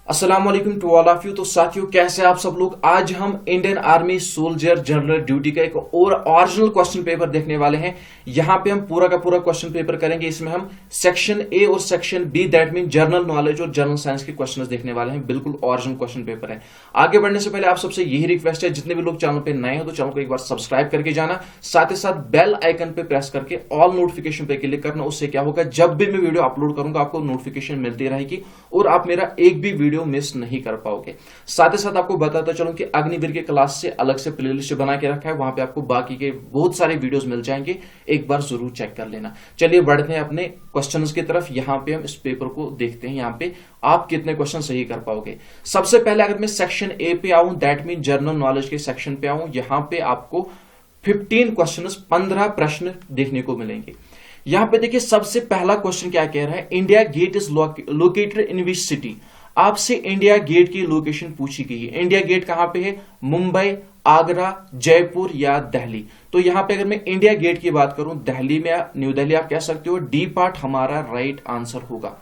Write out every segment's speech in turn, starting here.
अस्सलाम वालेकुम to all of you. तो साथियों, कैसे आप सब लोग। आज हम Indian army soldier general duty का एक और ओरिजिनल क्वेश्चन पेपर देखने वाले हैं। यहां पे हम पूरा का पूरा क्वेश्चन पेपर करेंगे। इसमें हम सेक्शन ए और section B, that mean general knowledge और जनरल साइंस के क्वेश्चंस देखने वाले हैं। बिल्कुल ओरिजिनल क्वेश्चन पेपर है। आगे बढ़ने से पहले आप सबसे यही रिक्वेस्ट है, जितने भी लोग चैनल पे नए हो तो चैनल को एक बार सब्सक्राइब करके जाना, साथ ही साथ बेल आइकन पे प्रेस करके ऑल नोटिफिकेशन पे क्लिक करना। उससे क्या होगा, जब भी मैं वीडियो अपलोड करूंगा आपको नोटिफिकेशन मिलती रहेगी और आप मेरा एक भी वीडियो मिस नहीं कर पाओगे। साथ ही साथ आपको बताता चलूं कि अग्निवीर के क्लास से अलग से प्लेलिस्ट बना के रखा है, वहां पे आपको बाकी के बहुत सारे वीडियोस मिल जाएंगे, एक बार जरूर चेक कर लेना। चलिए बढ़ते हैं अपने क्वेश्चंस की तरफ। यहां पे हम इस पेपर को देखते हैं, यहां पे आप कितने क्वेश्चन सही कर पाओगे। सबसे पहले अगर मैं सेक्शन ए पे आऊं, दैट मीन जनरल नॉलेज के सेक्शन पे आऊं, यहां पे आपको 15 क्वेश्चन, 15 प्रश्न देखने को मिलेंगे। यहां पे देखिए सबसे पहला क्वेश्चन क्या कह रहा है, India Gate is located in which city. आपसे इंडिया गेट की लोकेशन पूछी गई है। इंडिया गेट कहां पे है, मुंबई, आगरा, जयपुर या दिल्ली। तो यहां पे अगर मैं इंडिया गेट की बात करूं, दिल्ली में, न्यू दिल्ली आप कह सकते हो। डी पार्ट हमारा राइट आंसर होगा।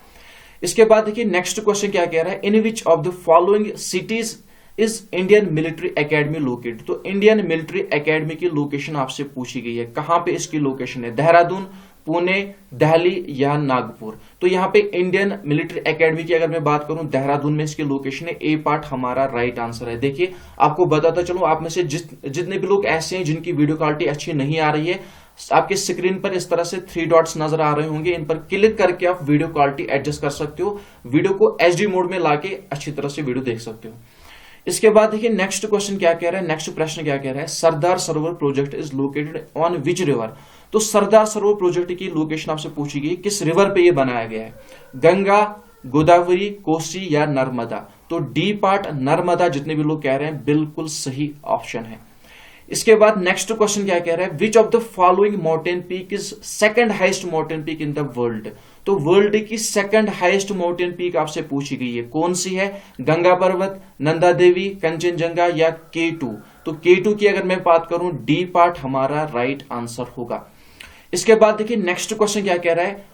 इसके बाद देखिए नेक्स्ट क्वेश्चन क्या कह रहा है, in which of the following cities is Indian military academy located. तो इंडियन मिलिट्री एकेडमी की लोकेशन आपसे पूछी गई है, कहां पे इसकी लोकेशन है, देहरादून, पुणे, दिल्ली या नागपुर। तो यहां पे इंडियन मिलिट्री एकेडमी की अगर मैं बात करूं, देहरादून में इसकी लोकेशन है। ए पार्ट हमारा राइट आंसर है। देखिए आपको बताता चलूं, आप में से जितने भी लोग ऐसे हैं जिनकी वीडियो क्वालिटी अच्छी नहीं आ रही है, आपके स्क्रीन पर इस तरह से 3 डॉट्स नजर आ रहे होंगे, इन पर क्लिक करके आप वीडियो क्वालिटी एडजस्ट कर सकते हो, वीडियो को एचडी मोड में लाके अच्छी तरह से वीडियो देख सकते हो। इसके बाद देखिए नेक्स्ट क्वेश्चन क्या कह रहा है, नेक्स्ट प्रश्न क्या कह रहा है, Sardar Sarovar project is located on which river. तो सरदार सरोवर प्रोजेक्ट की लोकेशन आपसे पूछी गई, किस रिवर पे ये बनाया गया है, गंगा, गोदावरी, कोसी या नर्मदा। तो डी पार्ट नर्मदा जितने भी लोग कह रहे हैं बिल्कुल सही ऑप्शन है। इसके बाद नेक्स्ट क्वेश्चन क्या कह रहा है, विच of the following mountain peak is second highest mountain peak in the world. तो वर्ल्ड की सेकंड हाईएस्ट माउंटेन पीक आपसे पूछी गई है, कौन सी है, गंगा पर्वत, नंदा देवी, कंचनजंगा या K2। तो K2 की अगर मैं बात करूं, डी पार्ट हमारा राइट आंसर होगा। इसके बाद देखिए नेक्स्ट क्वेश्चन क्या कह रहा है,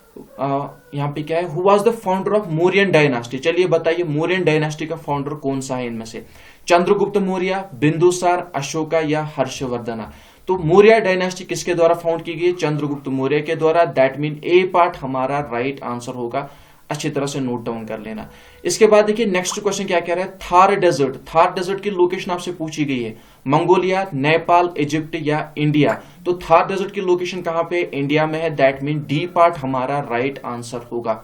यहां पे क्या है, who was the founder of Mauryan dynasty. चलिए बताइए मौर्यन डायनास्टी का फाउंडर कौन सा है इनमें से, चंद्रगुप्त मौर्य, बिंदुसार, अशोका या हर्षवर्धना। तो मौर्य डायनास्टी किसके द्वारा फाउंड की गई, चंद्रगुप्त मौर्य के द्वारा। दैट मीन ए पार्ट हमारा राइट आंसर होगा, अच्छी तरह से नोट डाउन कर लेना। इसके बाद देखिए नेक्स्ट क्वेश्चन क्या कह रहा है, थार डेजर्ट। थार डेजर्ट की लोकेशन आपसे पूछी गई है, मंगोलिया, नेपाल, इजिप्ट या इंडिया। तो थार डेजर्ट की लोकेशन कहां पे, इंडिया में है। दैट मीन डी पार्ट हमारा राइट आंसर होगा।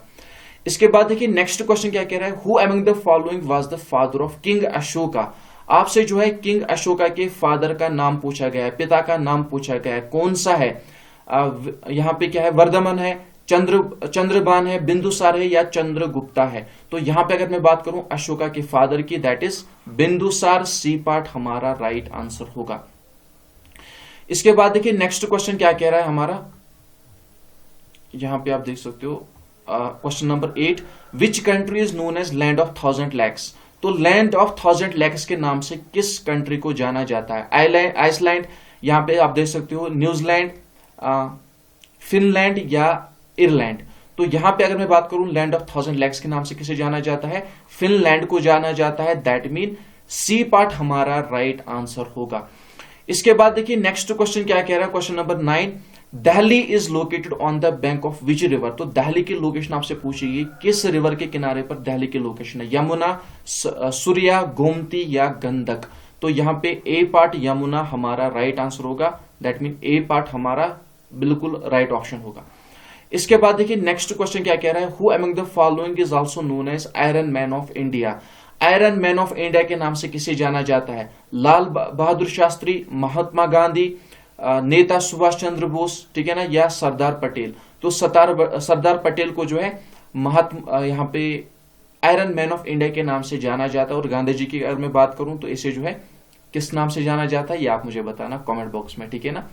इसके बाद देखिए नेक्स्ट क्वेश्चन क्या कह रहा है, who among the following was the father of king Ashoka. आपसे जो है किंग अशोका के फादर का नाम पूछा गया है, पिता का नाम पूछा गया है, कौन सा है। यहां पे क्या है, वर्धमान है, चंद्रबान है, बिंदुसार है या चंद्रगुप्ता है। तो यहां पे अगर मैं बात करूं अशोका के फादर की, that is Bindusara. C part हमारा राइट आंसर होगा। इसके बाद देखिए नेक्स्ट क्वेश्चन क्या कह रहा है हमारा, यहां पे आप देख सकते हो question number 8, which country is known as land of 1000 lakes. तो लैंड ऑफ 1000 लैक्स के नाम से किस कंट्री को जाना जाता है, आइसलैंड, यहां पे आप देख सकते हो न्यूजीलैंड, फिनलैंड या आयरलैंड। तो यहां पे अगर मैं बात करूं लैंड ऑफ 1000 लैक्स के नाम से किसे जाना जाता है, फिनलैंड को जाना जाता है। दैट मीन सी पार्ट हमारा राइट आंसर होगा। इसके बाद देखिए नेक्स्ट क्वेश्चन क्या कह रहा है, question number 9, Delhi is located on the bank of which river. तो दिल्ली की लोकेशन आपसे पूछेगी, किस रिवर के किनारे पर दिल्ली की लोकेशन है, यमुना, सूर्या, गोमती या गंडक। तो यहां पे ए पार्ट यमुना हमारा राइट आंसर होगा। दैट मीन ए पार्ट हमारा बिल्कुल राइट ऑप्शन होगा। इसके बाद देखिए नेक्स्ट क्वेश्चन क्या कह रहा है, who among the following is also known as iron man of India. Iron man of India के नाम से किसे जाना जाता है, लाल बहादुर शास्त्री, महात्मा गांधी, नेता सुभाष चंद्र बोस, ठीक है ना, या सरदार पटेल। तो सरदार पटेल को जो है यहां पे आयरन मैन ऑफ इंडिया के नाम से जाना जाता है। और गांधी जी की अगर मैं बात करूं तो इसे जो है किस नाम से जाना जाता है, ये आप मुझे बताना कमेंट बॉक्स में, ठीक है ना।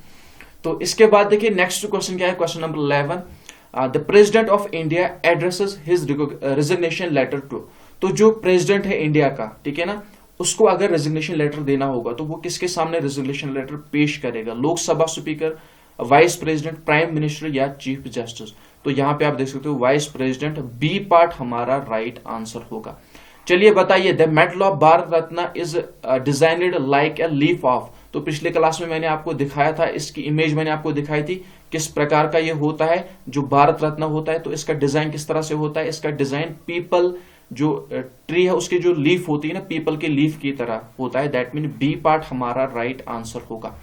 तो इसके बाद देखिए नेक्स्ट क्वेश्चन क्या है, question number 11, the president of India addresses his resignation letter to. तो जो प्रेसिडेंट है इंडिया का, ठीक है ना, उसको अगर रेजिग्नेशन लेटर देना होगा तो वो किसके सामने रेजिग्नेशन लेटर पेश करेगा, Lok Sabha speaker, vice president, prime minister या चीफ जस्टिस। तो यहां पे आप देख सकते हो वाइस प्रेसिडेंट, बी पार्ट हमारा राइट आंसर होगा। चलिए बताइए, the medal of Bharat Ratna is designed like a leaf of. तो पिछले क्लास में मैंने आपको दिखाया था, इसकी इमेज मैंने आपको दिखाई थी किस प्रकार का ये होता है जो भारत रत्न होता है। तो इसका डिजाइन किस तरह से होता है, इसका डिजाइन पीपल जो ट्री है उसकी जो लीफ होती है ना, पीपल के लीफ की तरह होता है। दैट मीन बी पार्ट हमारा राइट आंसर होगा।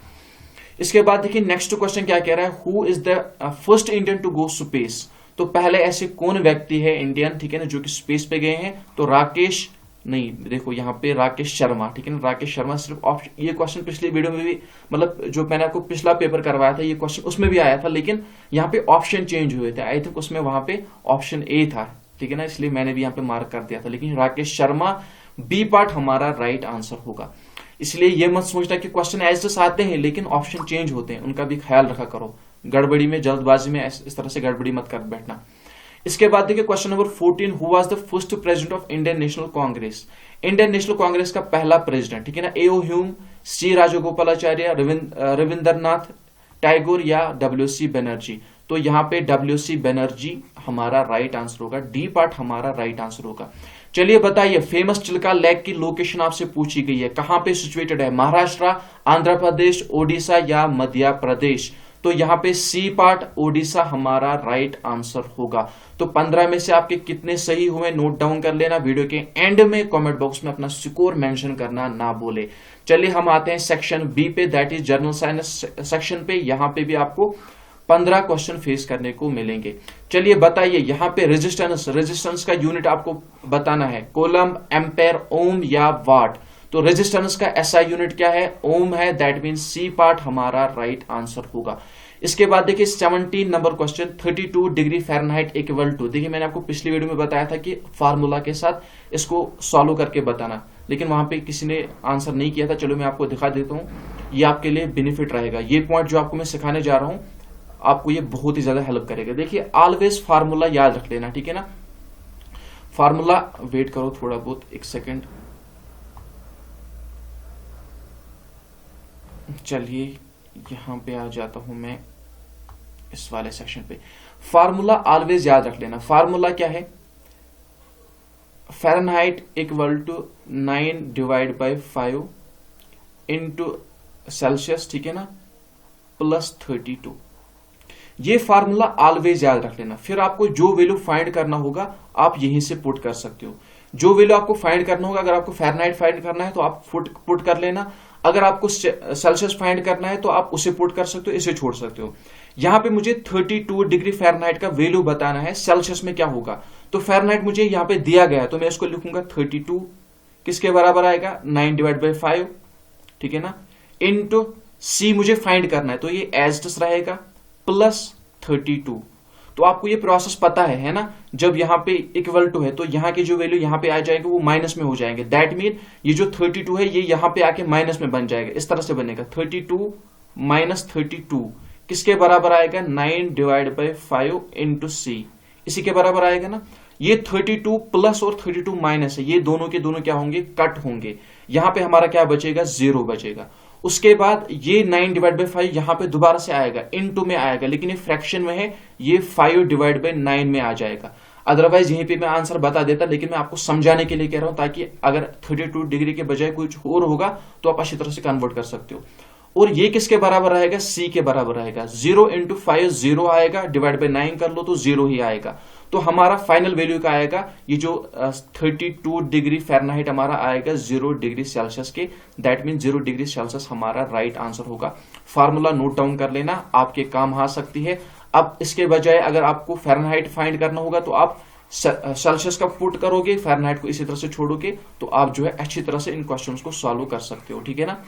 इसके बाद देखिए नेक्स्ट क्वेश्चन क्या कह रहा है, who is the first Indian to go space. तो पहले ऐसे कौन व्यक्ति है इंडियन, ठीक है ना, जो कि स्पेस पे गए हैं। तो राकेश, नहीं देखो यहाँ पे राकेश शर्मा, ठीक है ना, राकेश शर्मा। सिर्फ ऑप्शन, ये क्वेश्चन पिछली वीडियो में भी, मतलब जो मैंने आपको पिछला पेपर करवाया था ये क्वेश्चन उसमें भी आया था, लेकिन यहाँ पे ऑप्शन चेंज हुए थे। आई थिंक उसमें वहां पे ऑप्शन ए था, ठीक है ना, इसलिए मैंने भी यहाँ पे मार्क कर दिया था। लेकिन राकेश शर्मा बी पार्ट हमारा राइट आंसर होगा। इसलिए ये मत सोचना कि क्वेश्चन ऐसे आते हैं लेकिन ऑप्शन चेंज होते हैं, उनका भी ख्याल रखा करो। गड़बड़ी में, जल्दबाजी में इस तरह से गड़बड़ी मत कर बैठना। इसके बाद देखिए question number 14, who was the first president of Indian national Congress. Indian national Congress का पहला प्रेसिडेंट, ठीक है ना, ए.ओ. ह्यूम, सी राजगोपालाचार्य, रविंद्रनाथ टैगोर या डब्ल्यू.सी. बनर्जी। तो यहाँ पे डब्ल्यू.सी. बनर्जी हमारा राइट आंसर होगा, डी पार्ट हमारा राइट आंसर होगा। चलिए बताइए, फेमस चिल्का लेक की लोकेशन आपसे पूछी गई है, कहां पे सिचुएटेड है, महाराष्ट्र, आंध्र प्रदेश, ओडिशा या मध्य प्रदेश। तो यहाँ पे सी पार्ट ओडिशा हमारा राइट आंसर होगा। तो 15 में से आपके कितने सही हुए नोट डाउन कर लेना, वीडियो के एंड में कमेंट बॉक्स में अपना स्कोर मेंशन करना ना बोले। चलिए हम आते हैं सेक्शन बी पे, that is general science section पे। यहाँ पे भी आपको 15 क्वेश्चन फेस करने को मिलेंगे। चलिए बताइए, यहाँ पे रेजिस्टेंस का यूनिट आपको बताना है, कोलम, एम्पेयर, ओम या वाट। तो रेजिस्टेंस का एसआई यूनिट क्या है, ओम है। दैट मीन सी पार्ट हमारा राइट आंसर होगा। इसके बाद देखिए 17 number question, 32 degree Fahrenheit equal to. देखिए मैंने आपको पिछली वीडियो में बताया था कि फार्मूला के साथ इसको सॉल्व करके बताना, लेकिन वहां पे किसी ने आंसर नहीं किया था। चलो मैं आपको दिखा देता हूं, ये आपके लिए बेनिफिट रहेगा। ये पॉइंट जो आपको मैं सिखाने जा रहा हूं आपको ये बहुत ही ज्यादा हेल्प करेगा। देखिए ऑलवेज फार्मूला याद रख लेना, ठीक है ना। फार्मूला, वेट करो थोड़ा बहुत, एक सेकेंड। चलिए यहां पे आ जाता हूं मैं इस वाले सेक्शन पे। फार्मूला ऑलवेज याद रख लेना। फार्मूला क्या है, Fahrenheit equal to 9 divide by 5 into Celsius, ठीक है ना, प्लस 32। ये फार्मूला ऑलवेज याद रख लेना। फिर आपको जो वैल्यू फाइंड करना होगा आप यहीं से पुट कर सकते हो। जो वैल्यू आपको फाइंड करना होगा, अगर आपको फ़ारेनहाइट फाइंड करना है तो आप पुट कर लेना, अगर आपको सेल्सियस फाइंड करना है तो आप उसे पुट कर सकते हो, इसे छोड़ सकते हो। यहां पे मुझे 32 डिग्री फ़ारेनहाइट का वैल्यू बताना है, सेल्सियस में क्या होगा। तो फ़ारेनहाइट मुझे यहां पे दिया गया है तो मैं इसको लिखूंगा 32 किसके बराबर आएगा, 9 डिवाइड बाई 5, ठीक है ना, इनटू सी मुझे फाइंड करना है तो ये एज इट इज रहेगा प्लस 32। तो आपको ये प्रोसेस पता है ना, जब यहाँ पे इक्वल टू है तो यहाँ की जो वैल्यू यहाँ पे आ जाएगी वो माइनस में हो जाएंगे। दैट मीन ये जो 32 है ये यहाँ पे आके माइनस में बन जाएगा, इस तरह से बनेगा। 32 माइनस 32 किसके बराबर आएगा, 9 डिवाइड बाई 5 इंटू सी, इसी के बराबर आएगा ना। ये 32 प्लस और 32 माइनस है, ये दोनों के दोनों क्या होंगे, कट होंगे। यहां पे हमारा क्या बचेगा, 0 बचेगा। उसके बाद ये 9 डिवाइड बाई 5 यहां पे दोबारा से आएगा, इनटू में आएगा, लेकिन ये फ्रैक्शन में है, ये 5 डिवाइड बाई 9 में आ जाएगा। अदरवाइज यहीं पे मैं आंसर बता देता, लेकिन मैं आपको समझाने के लिए कह रहा हूं ताकि अगर 32 डिग्री के बजाय कुछ और होगा तो आप अच्छी तरह से कन्वर्ट कर सकते हो। और ये किसके बराबर रहेगा, सी के बराबर रहेगा। 0 इंटू 5 0 आएगा, डिवाइड बाई 9 कर लो तो 0 ही आएगा। तो हमारा फाइनल वैल्यू का आएगा ये जो 32 डिग्री फ़ारेनहाइट हमारा आएगा 0 डिग्री सेल्सियस के। दैट मीन 0 डिग्री सेल्सियस हमारा राइट आंसर होगा। फार्मूला नोट डाउन कर लेना, आपके काम आ सकती है। अब इसके बजाय अगर आपको फ़ारेनहाइट फाइंड करना होगा तो आप सेल्सियस का पुट करोगे, फ़ारेनहाइट को इसी तरह से छोड़ोगे, तो आप जो है अच्छी तरह से इन क्वेश्चंस को सॉल्व कर सकते हो, ठीक है ना।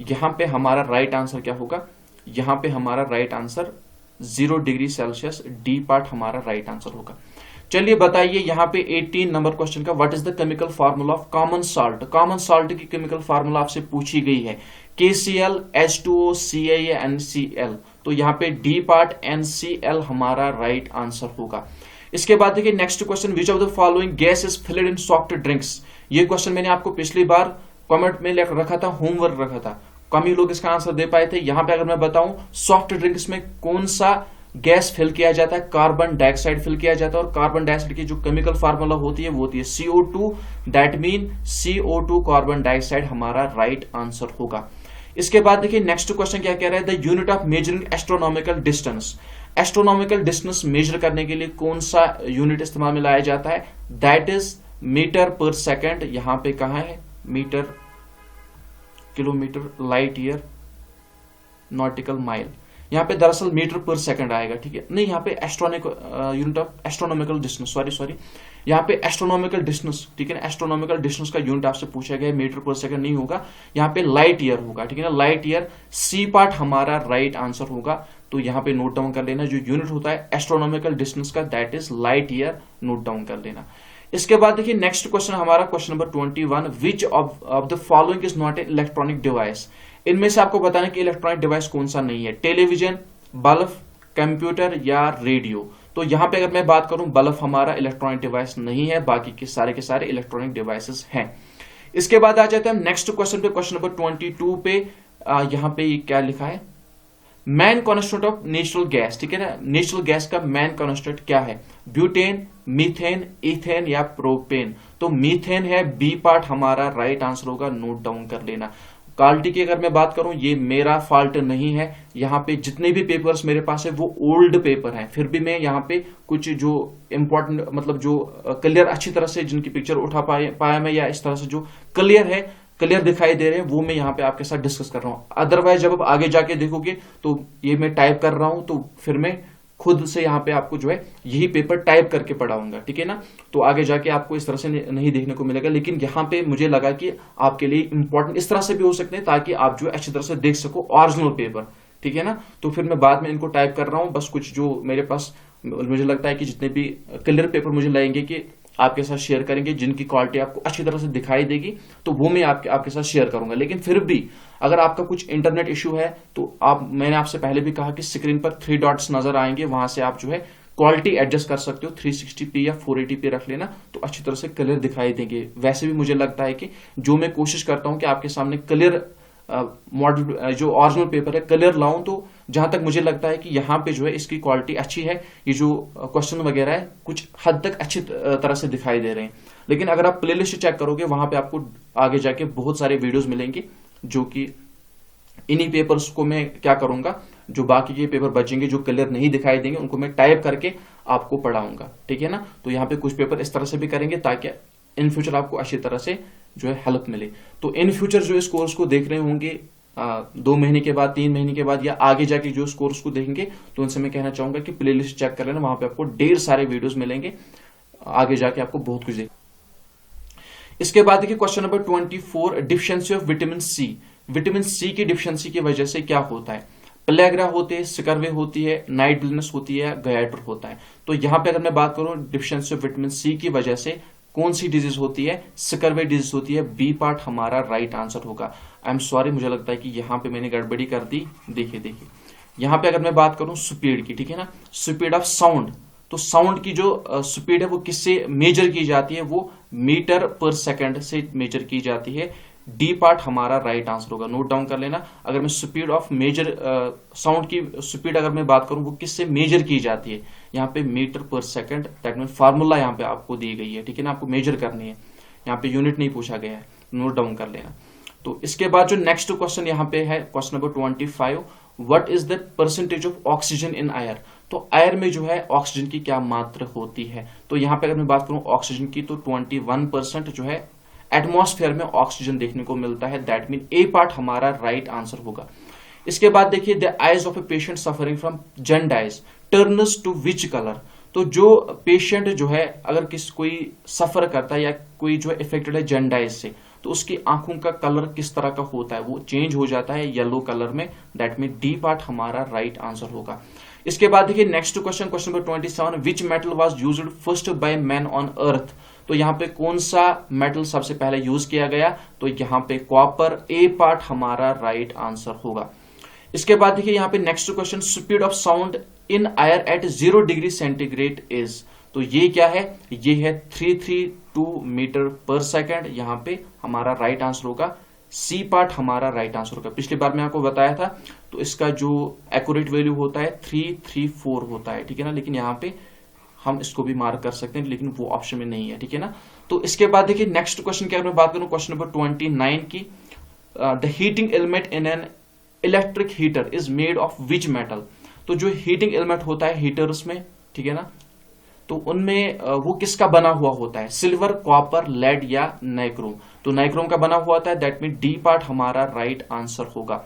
यहां पे हमारा राइट आंसर क्या होगा, यहां पे हमारा right answer 0 degree Celsius, D part हमारा राइट आंसर होगा। चलिए बताइए यहाँ पे 18 नंबर क्वेश्चन का, what is the chemical formula of common salt. Common salt की केमिकल फार्मूला आपसे पूछी गई है, KCl, H2O, Ca या NCl। तो यहाँ पे डी पार्ट NCl हमारा राइट आंसर होगा। इसके बाद देखिए next question, which of the following gas is filled in soft drinks. ये क्वेश्चन मैंने आपको पिछली बार कमेंट में रखा था, होमवर्क रखा था, कम ही लोग इसका आंसर दे पाए थे। यहां पे अगर मैं बताऊं सॉफ्ट ड्रिंक्स में कौन सा गैस फिल किया जाता है, कार्बन डाइऑक्साइड फिल किया जाता है, और कार्बन डाइऑक्साइड की जो केमिकल फार्मूला होती है वो होती है CO2, that mean CO2 carbon dioxide हमारा राइट आंसर होगा। इसके बाद देखिए नेक्स्ट क्वेश्चन क्या कह रहा है, the unit of measuring astronomical distance. Astronomical distance measure करने के लिए कौन सा यूनिट इस्तेमाल में लाया जाता है, that is metre per second. यहां पे कहां है metre, kilometre, light year, nautical mile. यहाँ पे दरअसल मीटर पर सेकंड आएगा, ठीक है, नहीं यहाँ पे unit of astronomical distance, sorry यहाँ पे एस्ट्रोनॉमिकल डिस्टेंस, ठीक है ना, एस्ट्रोनॉमिकल डिस्टेंस का यूनिट आपसे पूछा गया है, मीटर पर सेकंड नहीं होगा, यहाँ पे लाइट ईयर होगा, ठीक है ना, लाइट ईयर। सी पार्ट हमारा राइट आंसर होगा, तो यहाँ पे नोट डाउन कर लेना, जो यूनिट होता है एस्ट्रोनॉमिकल डिस्टेंस का that is light year, note down कर लेना। इसके बाद देखिए नेक्स्ट क्वेश्चन हमारा question number 21, which of the following is not a electronic device. इनमें से आपको बताना कि इलेक्ट्रॉनिक डिवाइस कौन सा नहीं है, टेलीविजन, बल्ब, कंप्यूटर या रेडियो। तो यहां पे अगर मैं बात करूं बल्ब हमारा इलेक्ट्रॉनिक डिवाइस नहीं है, बाकी के सारे इलेक्ट्रॉनिक डिवाइसेस हैं। इसके बाद आ जाते हैं हम नेक्स्ट क्वेश्चन पे, क्वेश्चन नंबर 22 पे। यहां पे क्या लिखा है, man constant of natural gas, ठीक है ना, नेचुरल गैस का मैन कॉन्स्टेंट क्या है, ब्यूटेन, मीथेन, इथेन या प्रोपेन। तो मीथेन है, बी पार्ट हमारा राइट आंसर होगा, नोट डाउन कर लेना। क्वालिटी की अगर मैं बात करूं, ये मेरा फॉल्ट नहीं है, यहाँ पे जितने भी पेपर्स मेरे पास है वो ओल्ड पेपर हैं, फिर भी मैं यहाँ पे कुछ जो इंपॉर्टेंट मतलब जो क्लियर अच्छी तरह से जिनकी पिक्चर उठा पाया मैं, या इस तरह से जो क्लियर दिखाई दे रहे हैं वो मैं यहाँ पे आपके साथ डिस्कस कर रहा हूँ। अदरवाइज जब आप आगे जाके देखोगे तो ये मैं टाइप कर रहा हूं, तो फिर मैं खुद से यहाँ पे आपको जो है यही पेपर टाइप करके पढ़ाऊंगा, ठीक है ना, तो आगे जाके आपको इस तरह से नहीं देखने को मिलेगा। लेकिन यहाँ पे मुझे लगा कि आपके लिए इंपॉर्टेंट इस तरह से भी हो सकते हैं ताकि आप जो है अच्छी तरह से देख सको ओरिजिनल पेपर, ठीक है ना। तो फिर मैं बाद में इनको टाइप कर रहा हूँ, बस कुछ जो मेरे पास मुझे लगता है कि जितने भी क्लियर पेपर मुझे लगेंगे कि आपके साथ शेयर करेंगे, जिनकी क्वालिटी आपको अच्छी तरह से दिखाई देगी, तो वो मैं आपके साथ शेयर करूंगा। लेकिन फिर भी अगर आपका कुछ इंटरनेट इश्यू है तो मैंने आपसे पहले भी कहा कि स्क्रीन पर 3 डॉट्स नजर आएंगे, वहां से आप जो है क्वालिटी एडजस्ट कर सकते हो, 360p या 480p रख लेना, तो अच्छी तरह से क्लियर दिखाई देंगे। वैसे भी मुझे लगता है कि जो मैं कोशिश करता हूं कि आपके सामने क्लियर मॉडल जो ओरिजिनल पेपर है क्लियर लाऊं, तो जहां तक मुझे लगता है कि यहाँ पे जो है इसकी क्वालिटी अच्छी है, ये जो क्वेश्चन वगैरह है कुछ हद तक अच्छी तरह से दिखाई दे रहे हैं। लेकिन अगर आप प्लेलिस्ट चेक करोगे वहां पे आपको आगे जाके बहुत सारे वीडियोस मिलेंगे, जो कि इन्हीं पेपर्स को मैं क्या करूंगा, जो बाकी के पेपर बचेंगे जो क्लियर नहीं दिखाई देंगे उनको मैं टाइप करके आपको पढ़ाऊंगा, ठीक है ना। तो यहाँ पे कुछ पेपर इस तरह से भी करेंगे ताकि इन फ्यूचर आपको अच्छी तरह से जो है हेल्प मिले। तो इन फ्यूचर जो इस कोर्स को देख रहे होंगे 2 महीने के बाद, 3 महीने के बाद, या आगे जाके जो इस कोर्स को देखेंगे, तो उनसे मैं कहना चाहूंगा कि प्लेलिस्ट चेक कर लेना, वहां पे आपको ढेर सारे वीडियोस मिलेंगे, आगे जाके आपको बहुत कुछ देख। इसके बाद देखिए question number 24, deficiency of vitamin C. Vitamin C की डिफिशियंसी की वजह से क्या होता है, प्लेग्रा होते हैं, सिकरवे होती है, नाइट ब्लाइंडनेस होती है, गयाटर होता है। तो यहां पे अगर मैं बात करूं डिफिशियंसी ऑफ विटामिन सी की वजह से कौन सी डिजीज होती है, सिकरवे डिजीज होती है, बी पार्ट हमारा राइट आंसर होगा। आई एम सॉरी, मुझे लगता है कि यहां पे मैंने गड़बड़ी कर दी। देखिए यहां पे अगर मैं बात करूं स्पीड की, ठीक है ना, स्पीड ऑफ साउंड, तो साउंड की जो स्पीड है वो किससे मेजर की जाती है, वो मीटर पर सेकंड से मेजर की जाती है। डी पार्ट हमारा राइट आंसर होगा, नोट डाउन कर लेना। अगर मैं स्पीड ऑफ मेजर साउंड की स्पीड अगर मैं बात करूं वो किससे मेजर की जाती है, यहाँ पे मीटर पर सेकंड, दैट मीन फार्मूला यहाँ पे आपको दी गई है, ठीक है ना, आपको मेजर करनी है, यहाँ पे यूनिट नहीं पूछा गया है, नोट डाउन कर लेना। तो इसके बाद जो नेक्स्ट क्वेश्चन यहाँ पे है question number 25, what is the percentage of oxygen in air. तो एयर में जो है ऑक्सीजन की क्या मात्रा होती है, तो यहाँ पे अगर मैं बात करूं ऑक्सीजन की, तो 21% जो है एटमॉस्फेयर में ऑक्सीजन देखने को मिलता है, दैट मीन ए पार्ट हमारा राइट आंसर होगा। इसके बाद देखिए the eyes of a patient suffering from jaundice turns to which colour. तो जो पेशेंट जो है अगर कोई सफर करता है या कोई जो है इफेक्टेड है जॉन्डिस से, तो उसकी आंखों का कलर किस तरह का होता है, वो चेंज हो जाता है येलो कलर में, दैट मीन डी पार्ट हमारा राइट आंसर होगा। इसके बाद देखिए next question, question number 27, which metal was used first by man on earth. तो यहाँ पे कौन सा मेटल सबसे पहले यूज किया गया, तो यहाँ पे कॉपर, ए पार्ट हमारा राइट आंसर होगा। इसके बाद देखिए यहाँ पे next question, speed of sound in air at 0 degree centigrade is. तो ये क्या है, ये है 332 मीटर पर सेकेंड, यहाँ पे हमारा राइट आंसर होगा सी पार्ट हमारा राइट आंसर होगा। पिछली बार मैं आपको बताया था, तो इसका जो एक्यूरेट वैल्यू होता है 334 होता है, ठीक है ना। लेकिन यहाँ पे हम इसको भी मार्क कर सकते हैं, लेकिन वो ऑप्शन में नहीं है, ठीक है ना। तो इसके बाद देखिए नेक्स्ट क्वेश्चन की अगर मैं बात करूं, क्वेश्चन नंबर 29 की, the heating element in an electric heater is made of which metal. तो जो हीटिंग एलिमेंट होता है हीटर्स में, ठीक है ना, तो उनमें वो किसका बना हुआ होता है, सिल्वर, कॉपर, लेड या नाइक्रोम। तो नाइक्रोम का बना हुआ होता है, दैट मीन डी पार्ट हमारा राइट आंसर होगा।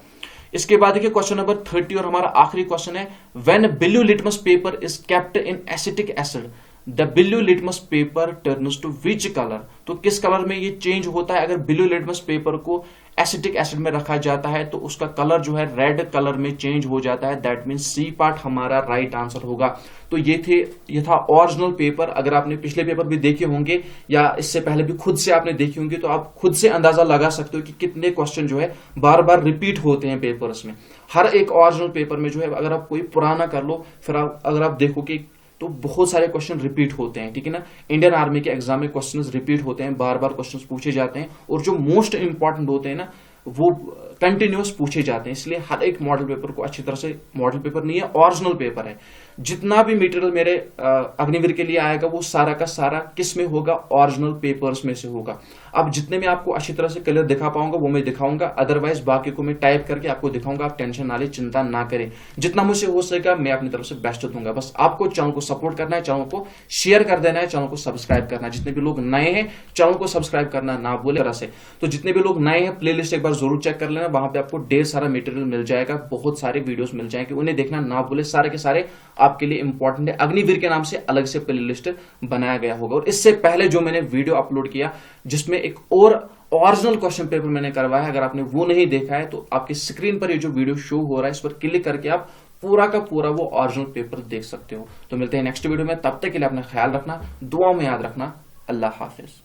इसके बाद देखिए क्वेश्चन नंबर 30 और हमारा आखिरी क्वेश्चन है, when blue litmus paper is kept in acetic acid the blue litmus paper turns to which colour. तो किस कलर में ये चेंज होता है। अगर ब्लू लिटमस पेपर को एसिटिक एसिड में रखा जाता है तो उसका कलर जो है रेड कलर में चेंज हो जाता है, दैट मीन सी पार्ट हमारा राइट आंसर होगा। तो ये था ओरिजिनल पेपर। अगर आपने पिछले पेपर भी देखे होंगे या इससे पहले भी खुद से आपने देखे होंगे, तो आप खुद से अंदाजा लगा सकते हो कि कितने क्वेश्चन जो है बार बार रिपीट होते हैं पेपर्स में। हर एक ओरिजिनल पेपर में जो है, अगर आप कोई पुराना कर लो, फिर अगर आप देखोगे तो बहुत सारे क्वेश्चन रिपीट होते हैं, ठीक है ना। इंडियन आर्मी के एग्जाम में क्वेश्चंस रिपीट होते हैं, बार बार क्वेश्चंस पूछे जाते हैं, और जो मोस्ट इंपॉर्टेंट होते हैं ना वो कंटिन्यूस पूछे जाते हैं। इसलिए हर एक मॉडल पेपर को अच्छी तरह से, मॉडल पेपर नहीं है, ओरिजिनल पेपर है, जितना भी मटेरियल मेरे अग्निवीर के लिए आएगा वो सारा का सारा किस में होगा, ओरिजिनल पेपर्स में से होगा। अब जितने में आपको अच्छी तरह से क्लियर दिखा पाऊंगा वो मैं दिखाऊंगा, अदरवाइज बाकी को मैं टाइप करके आपको दिखाऊंगा। आप टेंशन ना ले, चिंता ना करें, जितना मुझसे हो सकेगा मैं अपनी तरफ से बेस्ट दूंगा। बस आपको चैनल को सपोर्ट करना है, चैनल को शेयर कर देना है, चैनल को सब्सक्राइब करना है। जितने भी लोग नए हैं चैनल को सब्सक्राइब करना ना भूले तरह से। तो जितने भी लोग नए हैं प्लेलिस्ट एक बार जरूर चेक कर लेना, वहां पे आपको ढेर सारा मटेरियल मिल जाएगा, बहुत सारे वीडियोस मिल जाएंगे, उन्हें देखना ना भूले। सारे के सारे आपके लिए इंपॉर्टेंट है। अग्निवीर के नाम से अलग से प्लेलिस्ट बनाया गया होगा। और इससे पहले जो मैंने वीडियो अपलोड किया जिसमें एक और ओरिजिनल क्वेश्चन पेपर मैंने करवाया है, अगर आपने वो नहीं देखा है तो आपकी स्क्रीन पर ये जो वीडियो शो हो रहा है इस पर क्लिक करके आप पूरा का पूरा वो ओरिजिनल पेपर देख सकते हो। तो मिलते हैं नेक्स्ट वीडियो में, तब तक के लिए अपना ख्याल रखना, दुआ में याद रखना। अल्लाह हाफिज।